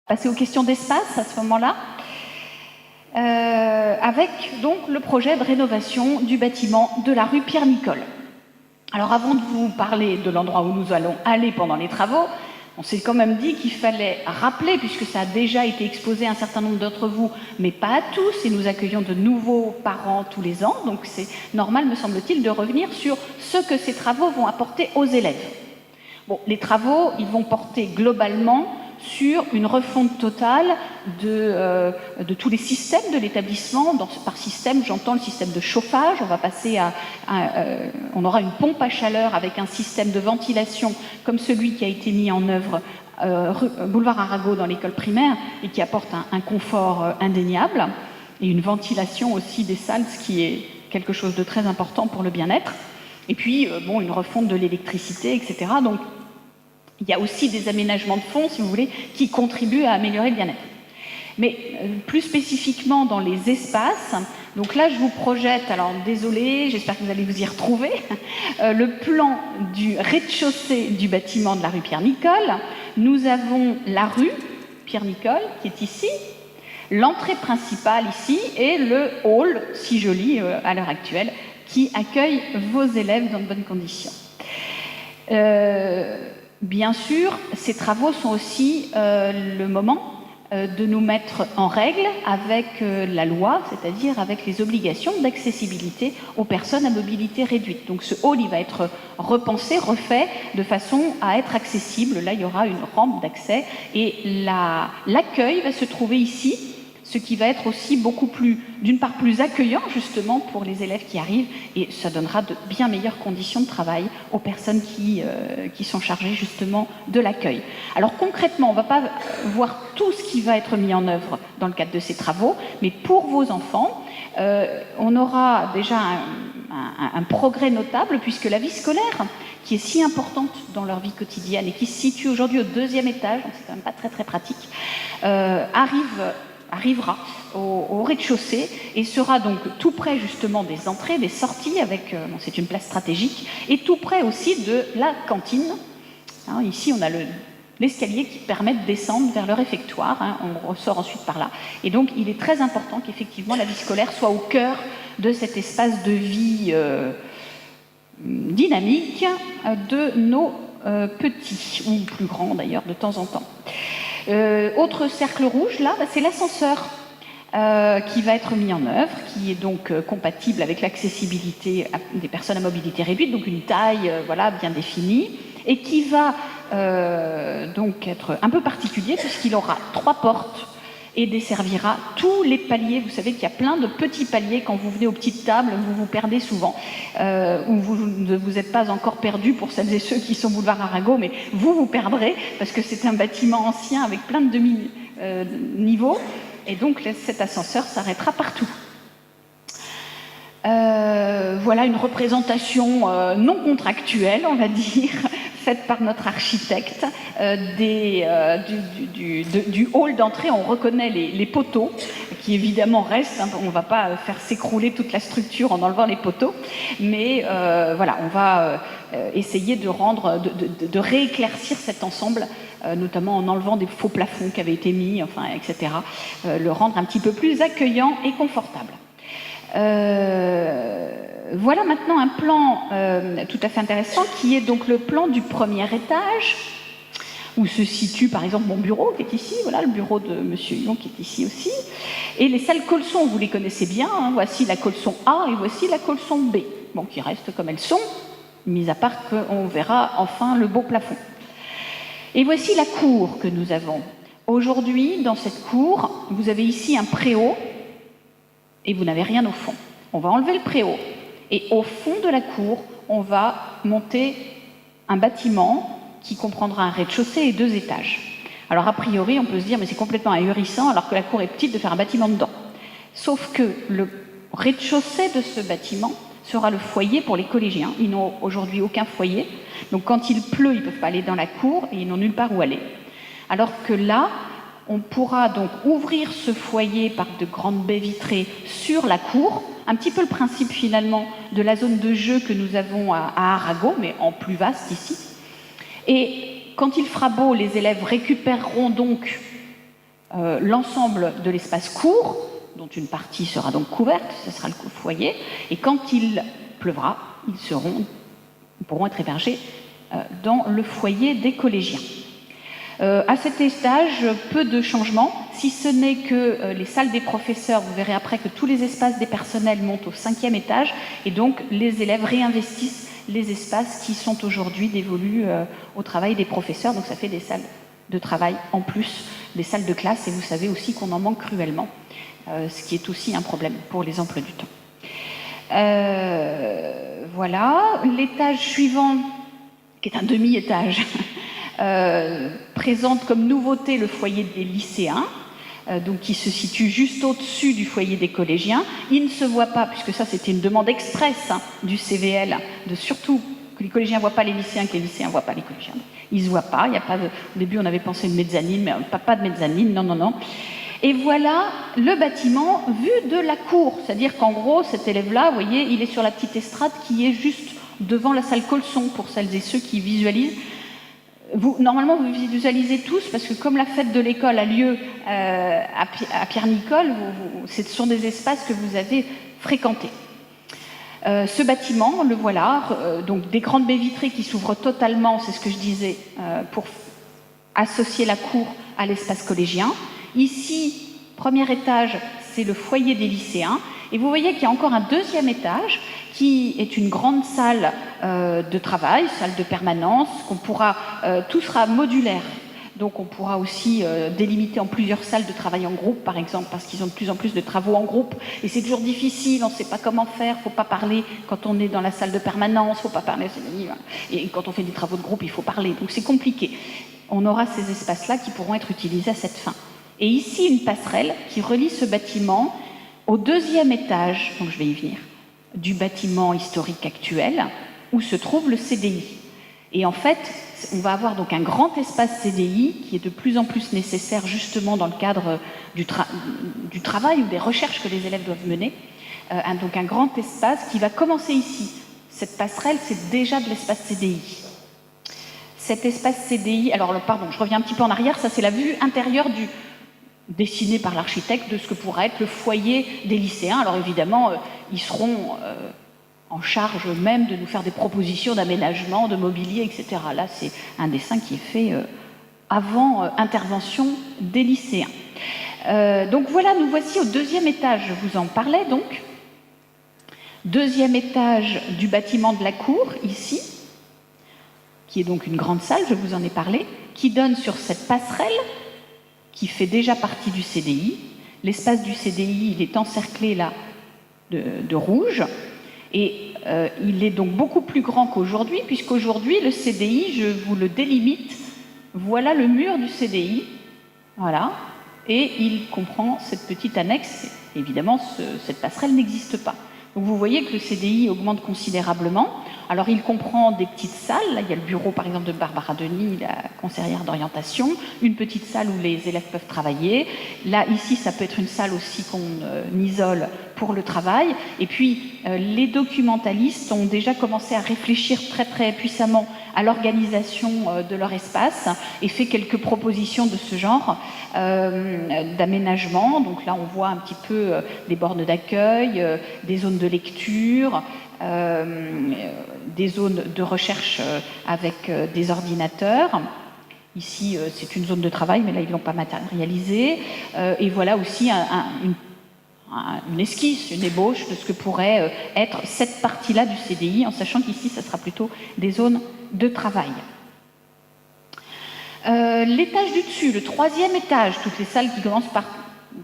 Passer aux questions d'espace à ce moment-là, avec donc le projet de rénovation du bâtiment de la rue Pierre-Nicole. Alors avant de vous parler de l'endroit où nous allons aller pendant les travaux, on s'est quand même dit qu'il fallait rappeler, puisque ça a déjà été exposé à un certain nombre d'entre vous, mais pas à tous, et nous accueillons de nouveaux parents tous les ans, donc c'est normal, me semble-t-il, de revenir sur ce que ces travaux vont apporter aux élèves. Bon, les travaux, ils vont porter globalement sur une refonte totale de tous les systèmes de l'établissement. Par système, j'entends le système de chauffage. On va passer on aura une pompe à chaleur avec un système de ventilation comme celui qui a été mis en œuvre boulevard Arago dans l'école primaire et qui apporte un confort indéniable et une ventilation aussi des salles, ce qui est quelque chose de très important pour le bien-être. Et puis, bon, une refonte de l'électricité, etc. Donc, il y a aussi des aménagements de fond, si vous voulez, qui contribuent à améliorer le bien-être. Mais plus spécifiquement dans les espaces, donc là je vous projette, alors désolé, j'espère que vous allez vous y retrouver, le plan du rez-de-chaussée du bâtiment de la rue Pierre-Nicole. Nous avons la rue Pierre-Nicole qui est ici, l'entrée principale ici et le hall, si joli à l'heure actuelle, qui accueille vos élèves dans de bonnes conditions. Bien sûr, ces travaux sont aussi le moment de nous mettre en règle avec la loi, c'est-à-dire avec les obligations d'accessibilité aux personnes à mobilité réduite. Donc ce hall, il va être repensé, refait, de façon à être accessible. Là, il y aura une rampe d'accès et l'accueil va se trouver ici, ce qui va être aussi beaucoup plus, d'une part, plus accueillant justement pour les élèves qui arrivent, et ça donnera de bien meilleures conditions de travail aux personnes qui sont chargées justement de l'accueil. Alors concrètement, on ne va pas voir tout ce qui va être mis en œuvre dans le cadre de ces travaux, mais pour vos enfants, on aura déjà un progrès notable, puisque la vie scolaire, qui est si importante dans leur vie quotidienne et qui se situe aujourd'hui au 2e étage, donc c'est quand même pas très très pratique, arrivera au rez-de-chaussée et sera donc tout près justement des entrées, des sorties, avec, c'est une place stratégique, et tout près aussi de la cantine. Hein, ici, on a l'escalier qui permet de descendre vers le réfectoire, hein, on ressort ensuite par là. Et donc, il est très important qu'effectivement la vie scolaire soit au cœur de cet espace de vie dynamique de nos petits, ou plus grands d'ailleurs, de temps en temps. Autre cercle rouge, là, c'est l'ascenseur qui va être mis en œuvre, qui est donc compatible avec l'accessibilité des personnes à mobilité réduite, donc une taille voilà, bien définie, et qui va donc être un peu particulier puisqu'il aura 3 portes et desservira tous les paliers. Vous savez qu'il y a plein de petits paliers quand vous venez aux petites tables, vous vous perdez souvent, ou vous ne vous êtes pas encore perdu pour celles et ceux qui sont boulevard Arago, mais vous perdrez parce que c'est un bâtiment ancien avec plein de demi-niveaux, et donc cet ascenseur s'arrêtera partout. Voilà une représentation non contractuelle, on va dire, faite par notre architecte du hall d'entrée. On reconnaît les poteaux qui évidemment restent, hein, on ne va pas faire s'écrouler toute la structure en enlevant les poteaux, mais voilà, on va essayer de rééclaircir cet ensemble, notamment en enlevant des faux plafonds qui avaient été mis, enfin, etc., le rendre un petit peu plus accueillant et confortable. Voilà maintenant un plan tout à fait intéressant qui est donc le plan du 1er étage où se situe par exemple mon bureau qui est ici, voilà le bureau de Monsieur Yon qui est ici aussi, et les salles colson, vous les connaissez bien, hein, voici la colson A et voici la colson B, bon, qui restent comme elles sont, mis à part qu'on verra enfin le beau plafond. Et voici la cour que nous avons. Aujourd'hui, dans cette cour, vous avez ici un préau et vous n'avez rien au fond. On va enlever le préau. Et au fond de la cour, on va monter un bâtiment qui comprendra un rez-de-chaussée et 2 étages. Alors a priori, on peut se dire, mais c'est complètement ahurissant, alors que la cour est petite, de faire un bâtiment dedans. Sauf que le rez-de-chaussée de ce bâtiment sera le foyer pour les collégiens. Ils n'ont aujourd'hui aucun foyer. Donc quand il pleut, ils ne peuvent pas aller dans la cour et ils n'ont nulle part où aller. Alors que là, on pourra donc ouvrir ce foyer par de grandes baies vitrées sur la cour, un petit peu le principe finalement de la zone de jeu que nous avons à Arago, mais en plus vaste ici. Et quand il fera beau, les élèves récupéreront donc l'ensemble de l'espace court, dont une partie sera donc couverte, ce sera le foyer, et quand il pleuvra, ils pourront être hébergés dans le foyer des collégiens. À cet étage, peu de changements, si ce n'est que les salles des professeurs, vous verrez après que tous les espaces des personnels montent au 5e étage, et donc les élèves réinvestissent les espaces qui sont aujourd'hui dévolus au travail des professeurs, donc ça fait des salles de travail en plus, des salles de classe, et vous savez aussi qu'on en manque cruellement, ce qui est aussi un problème pour les emplois du temps. Voilà, l'étage suivant, qui est un demi-étage, présente comme nouveauté le foyer des lycéens, donc qui se situe juste au-dessus du foyer des collégiens. Il ne se voit pas, puisque ça c'était une demande expresse du CVL, de surtout que les collégiens ne voient pas les lycéens, que les lycéens ne voient pas les collégiens. Ils ne se voient pas, il y a pas de... Au début on avait pensé une mezzanine, mais pas de mezzanine, non. Et voilà le bâtiment vu de la cour, c'est-à-dire qu'en gros cet élève-là, vous voyez, il est sur la petite estrade qui est juste devant la salle Colson, pour celles et ceux qui visualisent. Normalement, vous visualisez tous, parce que comme la fête de l'école a lieu à Pierre-Nicole, ce sont des espaces que vous avez fréquentés. Ce bâtiment, le voilà, donc des grandes baies vitrées qui s'ouvrent totalement, c'est ce que je disais, pour associer la cour à l'espace collégien. Ici, premier étage, c'est le foyer des lycéens, et vous voyez qu'il y a encore un deuxième étage qui est une grande salle de travail, salle de permanence, tout sera modulaire. Donc on pourra aussi délimiter en plusieurs salles de travail en groupe, par exemple, parce qu'ils ont de plus en plus de travaux en groupe. Et c'est toujours difficile, on ne sait pas comment faire, il ne faut pas parler quand on est dans la salle de permanence, il ne faut pas parler... Et quand on fait des travaux de groupe, il faut parler. Donc c'est compliqué. On aura ces espaces-là qui pourront être utilisés à cette fin. Et ici, une passerelle qui relie ce bâtiment au deuxième étage, donc je vais y venir, du bâtiment historique actuel, où se trouve le CDI. Et en fait, on va avoir donc un grand espace CDI qui est de plus en plus nécessaire justement dans le cadre du travail ou des recherches que les élèves doivent mener. Donc un grand espace qui va commencer ici. Cette passerelle, c'est déjà de l'espace CDI. Cet espace CDI, alors pardon, je reviens un petit peu en arrière, ça c'est la vue intérieure dessinée par l'architecte de ce que pourrait être le foyer des lycéens. Alors évidemment, ils seront en charge même de nous faire des propositions d'aménagement, de mobilier, etc. Là, c'est un dessin qui est fait avant intervention des lycéens. Donc voilà, nous voici au deuxième étage, je vous en parlais donc. Deuxième étage du bâtiment de la cour, ici, qui est donc une grande salle, je vous en ai parlé, qui donne sur cette passerelle qui fait déjà partie du CDI. L'espace du CDI, il est encerclé là de rouge, et il est donc beaucoup plus grand qu'aujourd'hui, puisqu'aujourd'hui, le CDI, je vous le délimite, voilà le mur du CDI, voilà, et il comprend cette petite annexe. Évidemment, cette passerelle n'existe pas. Donc vous voyez que le CDI augmente considérablement. Alors il comprend des petites salles, là il y a le bureau par exemple de Barbara Denis, la conseillère d'orientation, une petite salle où les élèves peuvent travailler. Là ici ça peut être une salle aussi qu'on isole pour le travail. Et puis les documentalistes ont déjà commencé à réfléchir très très puissamment à l'organisation de leur espace et fait quelques propositions de ce genre d'aménagement. Donc là on voit un petit peu des bornes d'accueil, des zones de lecture, des zones de recherche avec des ordinateurs. Ici, c'est une zone de travail, mais là, ils ne l'ont pas matérialisé. Et voilà aussi une esquisse, une ébauche de ce que pourrait être cette partie-là du CDI, en sachant qu'ici, ça sera plutôt des zones de travail. L'étage du dessus, le troisième étage, toutes les salles qui commencent par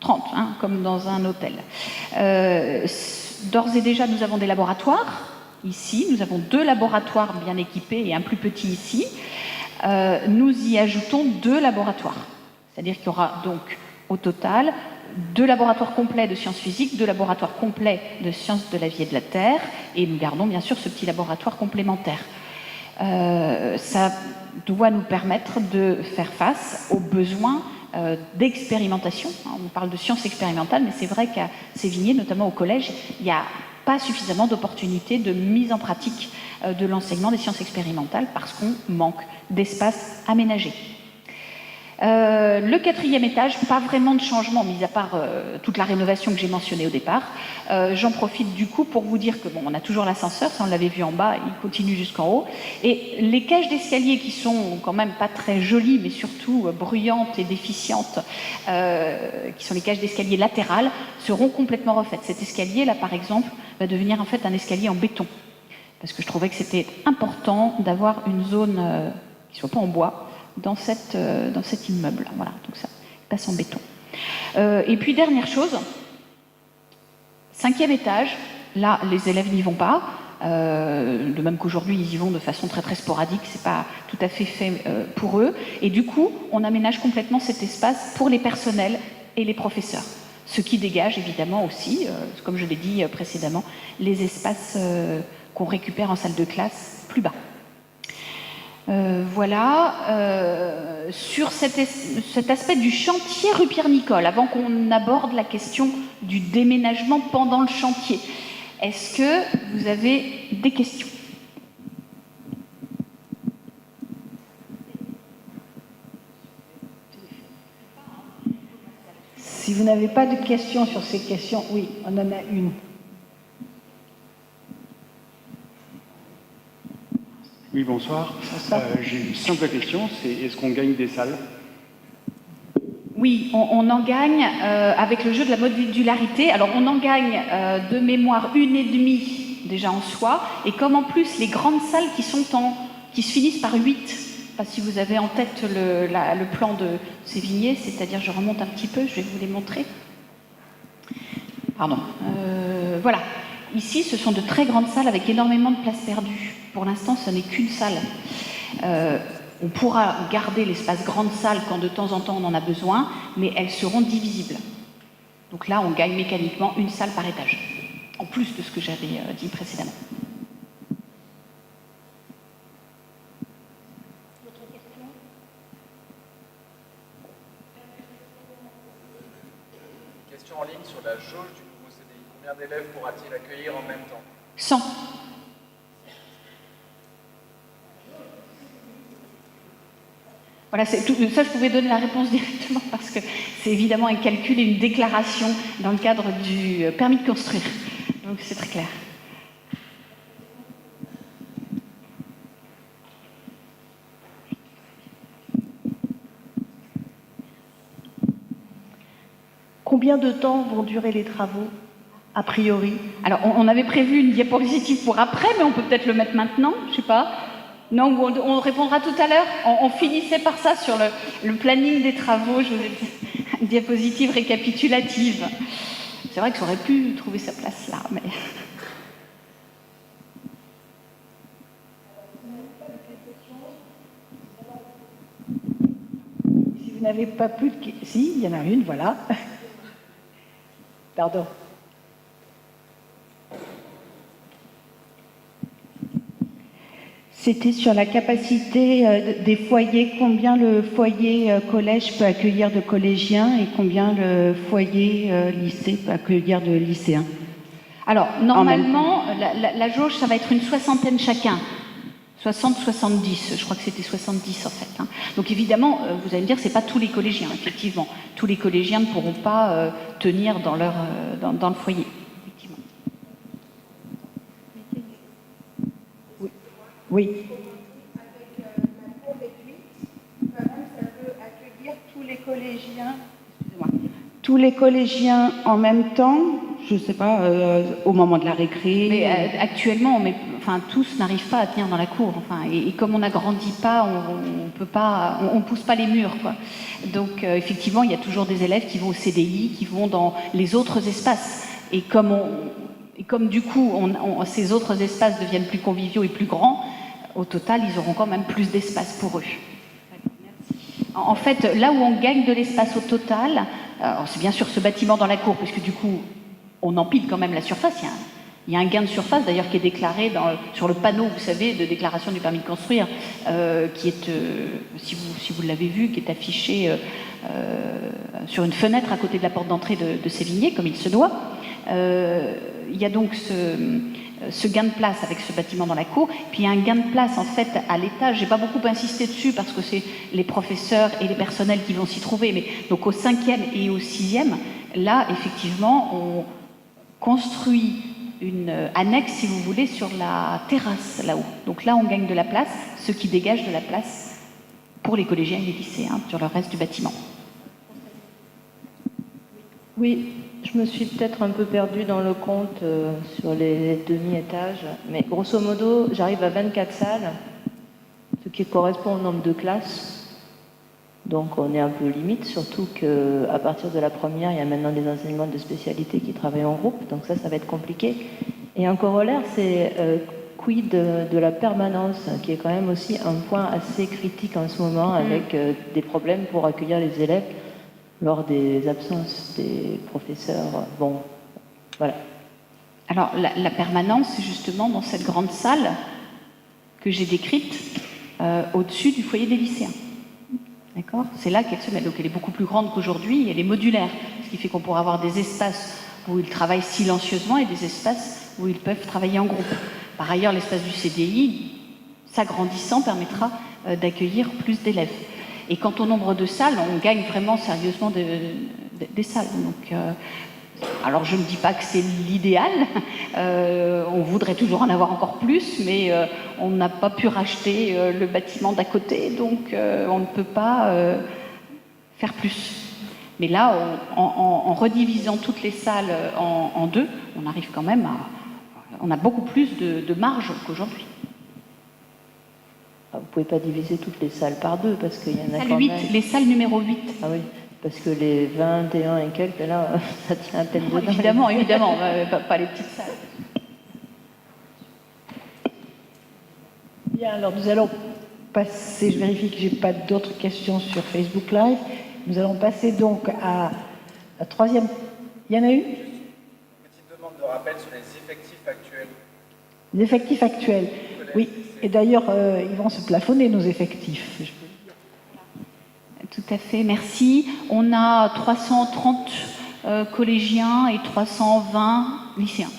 30, hein, comme dans un hôtel. D'ores et déjà, nous avons des laboratoires. Ici, nous avons 2 laboratoires bien équipés et un plus petit ici. Nous y ajoutons 2 laboratoires. C'est-à-dire qu'il y aura donc au total 2 laboratoires complets de sciences physiques, 2 laboratoires complets de sciences de la vie et de la Terre, et nous gardons bien sûr ce petit laboratoire complémentaire. Ça doit nous permettre de faire face aux besoins d'expérimentation. On parle de sciences expérimentales, mais c'est vrai qu'à Sévigné, notamment au collège, il n'y a pas suffisamment d'opportunités de mise en pratique de l'enseignement des sciences expérimentales parce qu'on manque d'espace aménagé. Le 4e étage, pas vraiment de changement, mis à part toute la rénovation que j'ai mentionnée au départ. J'en profite du coup pour vous dire que bon, on a toujours l'ascenseur, ça on l'avait vu en bas, il continue jusqu'en haut. Et les cages d'escalier qui sont quand même pas très jolies, mais surtout bruyantes et déficientes, qui sont les cages d'escalier latérales, seront complètement refaites. Cet escalier là, par exemple, va devenir en fait un escalier en béton. Parce que je trouvais que c'était important d'avoir une zone qui soit pas en bois, dans cet immeuble. Voilà, donc ça passe en béton. Et puis, dernière chose, 5e étage, là, les élèves n'y vont pas, de même qu'aujourd'hui, ils y vont de façon très, très sporadique, c'est pas tout à fait fait pour eux. Et du coup, on aménage complètement cet espace pour les personnels et les professeurs. Ce qui dégage, évidemment, aussi, comme je l'ai dit précédemment, les espaces qu'on récupère en salle de classe plus bas. Voilà, sur cet aspect du chantier rue Pierre-Nicole, avant qu'on aborde la question du déménagement pendant le chantier, est-ce que vous avez des questions? Si vous n'avez pas de questions sur ces questions, oui, on en a une. Oui, bonsoir. J'ai une simple question, c'est est-ce qu'on gagne des salles? Oui, on en gagne avec le jeu de la modularité. Alors on en gagne de mémoire 1,5 déjà en soi, et comme en plus les grandes salles qui se finissent par 8, je ne sais pas si vous avez en tête le plan de Sévigné, c'est-à-dire je remonte un petit peu, je vais vous les montrer. Pardon. Voilà. Ici, ce sont de très grandes salles avec énormément de place perdue. Pour l'instant, ce n'est qu'une salle. On pourra garder l'espace grande salle quand de temps en temps on en a besoin, mais elles seront divisibles. Donc là, on gagne mécaniquement une salle par étage, en plus de ce que j'avais dit précédemment. Question en ligne sur la jauge du nouveau CDI. Combien d'élèves pourra-t-il accueillir en même temps? 100. Voilà, ça je pouvais donner la réponse directement parce que c'est évidemment un calcul et une déclaration dans le cadre du permis de construire. Donc c'est très clair. Combien de temps vont durer les travaux, a priori? Alors on avait prévu une diapositive pour après, mais on peut peut-être le mettre maintenant, je ne sais pas. Non, on répondra tout à l'heure. On finissait par ça sur le planning des travaux. Je vous ai dit une diapositive récapitulative. C'est vrai que ça aurait pu trouver sa place là, mais... Si vous n'avez pas plus de questions... Si, il y en a une, voilà. Pardon. C'était sur la capacité des foyers, combien le foyer collège peut accueillir de collégiens et combien le foyer lycée peut accueillir de lycéens. Alors, normalement, la jauge, ça va être une soixantaine chacun. 60-70, je crois que c'était 70 en fait. Donc évidemment, vous allez me dire, c'est pas tous les collégiens, effectivement. Tous les collégiens ne pourront pas tenir dans le foyer. Oui. Avec la cour réduite, quand même, ça peut accueillir tous les collégiens. Excusez-moi. Tous les collégiens en même temps, je ne sais pas, au moment de la récré. Mais actuellement, tous n'arrivent pas à tenir dans la cour. Et comme on n'agrandit pas, on peut pas, on pousse pas les murs, quoi. Donc effectivement, il y a toujours des élèves qui vont au CDI, qui vont dans les autres espaces. Et comme du coup, ces autres espaces deviennent plus conviviaux et plus grands, au total, ils auront quand même plus d'espace pour eux. En fait, là où on gagne de l'espace au total, c'est bien sûr ce bâtiment dans la cour, puisque du coup, on empile quand même la surface. Il y a un gain de surface, d'ailleurs, qui est déclaré sur le panneau, vous savez, de déclaration du permis de construire, qui est, si vous l'avez vu, qui est affiché sur une fenêtre à côté de la porte d'entrée de Sévigné, comme il se doit. Il y a donc ce gain de place avec ce bâtiment dans la cour, puis il y a un gain de place en fait à l'étage. J'ai pas beaucoup insisté dessus parce que c'est les professeurs et les personnels qui vont s'y trouver, mais donc au 5e et au 6e, là effectivement on construit une annexe, si vous voulez, sur la terrasse là-haut. Donc là on gagne de la place, ce qui dégage de la place pour les collégiens et les lycéens sur le reste du bâtiment. Oui, je me suis peut-être un peu perdue dans le compte sur les demi-étages, mais grosso modo, j'arrive à 24 salles, ce qui correspond au nombre de classes. Donc on est un peu limite, surtout qu'à partir de la première, il y a maintenant des enseignements de spécialité qui travaillent en groupe, donc ça va être compliqué. Et un corollaire, c'est quid de la permanence, qui est quand même aussi un point assez critique en ce moment, avec des problèmes pour accueillir les élèves lors des absences des professeurs. Bon, voilà. Alors, la permanence, c'est justement dans cette grande salle que j'ai décrite, au-dessus du foyer des lycéens. D'accord ? C'est là qu'elle se met. Donc, elle est beaucoup plus grande qu'aujourd'hui, elle est modulaire, ce qui fait qu'on pourra avoir des espaces où ils travaillent silencieusement et des espaces où ils peuvent travailler en groupe. Par ailleurs, l'espace du CDI, s'agrandissant, permettra d'accueillir plus d'élèves. Et quant au nombre de salles, on gagne vraiment sérieusement des salles. Donc, alors je ne dis pas que c'est l'idéal, on voudrait toujours en avoir encore plus, mais on n'a pas pu racheter le bâtiment d'à côté, donc on ne peut pas faire plus. Mais là, en redivisant toutes les salles en deux, on arrive quand même on a beaucoup plus de marge qu'aujourd'hui. Vous ne pouvez pas diviser toutes les salles par deux, parce qu'il y en a Salle quand 8, même... les salles numéro 8. Ah oui, parce que les 21 et quelques, là, ça tient à peine dedans. Évidemment, évidemment, pas les petites salles. Bien, alors nous allons passer, je vérifie que je n'ai pas d'autres questions sur Facebook Live. Nous allons passer donc à la troisième. Il y en a une ? Petite demande de rappel sur les effectifs actuels. Les effectifs actuels. Oui, et d'ailleurs, ils vont se plafonner, nos effectifs. Tout à fait, merci. On a 330 collégiens et 320 lycéens.